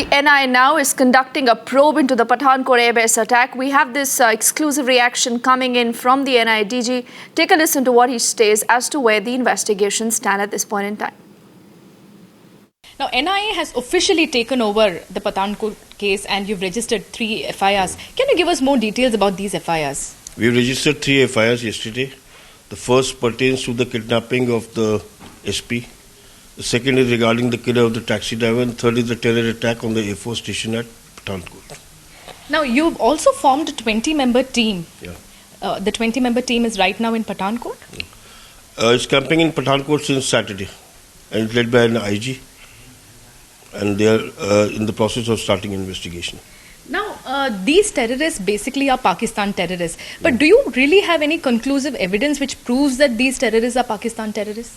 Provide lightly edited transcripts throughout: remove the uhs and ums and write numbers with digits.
The NIA now is conducting a probe into the Pathankot airbase attack. We have this exclusive reaction coming in from the NIA DG. Take a listen to what he says as to where the investigations stand at this point in time. Now, NIA has officially taken over the Pathankot case and you've registered 3 FIRs. Can you give us more details about these FIRs? We registered 3 FIRs yesterday. The first pertains to the kidnapping of the SP. The second is regarding the killer of the taxi driver, and third is the terror attack on the Air Force station at Pathankot. Now, you've also formed a 20-member team. Yeah. The 20-member team is right now in Pathankot? It's camping in Pathankot since Saturday, and it's led by an IG, and they are in the process of starting investigation. Now, these terrorists basically are Pakistan terrorists. But do you really have any conclusive evidence which proves that these terrorists are Pakistan terrorists?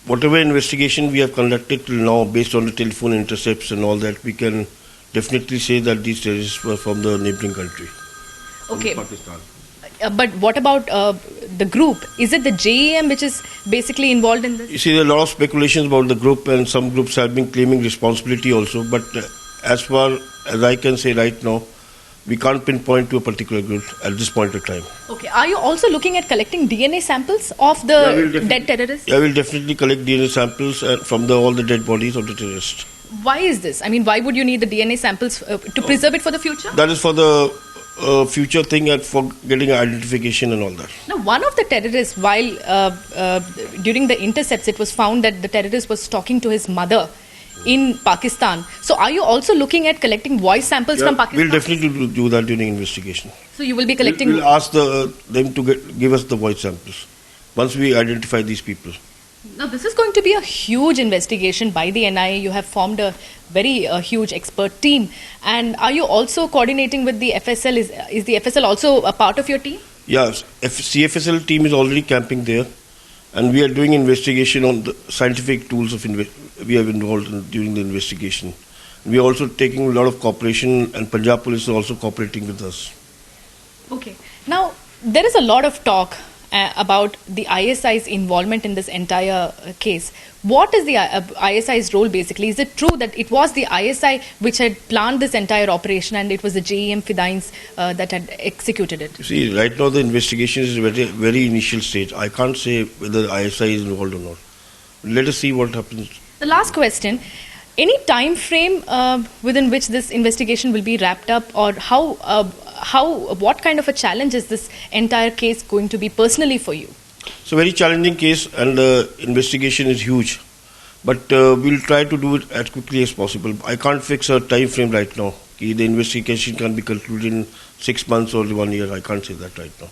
Whatever investigation we have conducted till now, based on the telephone intercepts and all that, we can definitely say that these terrorists were from the neighboring country, Okay. from Pakistan. But what about the group? Is it the JEM which is basically involved in this? You see, there are a lot of speculations about the group, and some groups have been claiming responsibility also. But as far as I can say right now, we can't pinpoint to a particular group at this point of time. Okay. Are you also looking at collecting DNA samples of the dead terrorists? Yeah, we'll definitely collect DNA samples from all the dead bodies of the terrorists. Why is this? I mean, why would you need the DNA samples to preserve it for the future? That is for the future thing and for getting identification and all that. Now, one of the terrorists, while during the intercepts, it was found that the terrorist was talking to his mother in Pakistan. So, are you also looking at collecting voice samples from Pakistan? We'll definitely do that during investigation. So, you will be collecting... We'll ask them to give us the voice samples once we identify these people. Now, this is going to be a huge investigation by the NIA. You have formed a very huge expert team. And are you also coordinating with the FSL? Is the FSL also a part of your team? Yes, CFSL team is already camping there. And we are doing investigation on the scientific tools we have involved during the investigation. We are also taking a lot of cooperation, and Punjab Police is also cooperating with us. Okay. Now, there is a lot of talk about the ISI's involvement in this entire case. What is the ISI's role basically? Is it true that it was the ISI which had planned this entire operation and it was the JEM Fidains that had executed it? You see, right now the investigation is very initial stage. I can't say whether ISI is involved or not. Let us see what happens. The last question, any time frame within which this investigation will be wrapped up, or what kind of a challenge is this entire case going to be personally for you? It's a very challenging case, and the investigation is huge. But we'll try to do it as quickly as possible. I can't fix a time frame right now. The investigation can be concluded in 6 months or 1 year. I can't say that right now.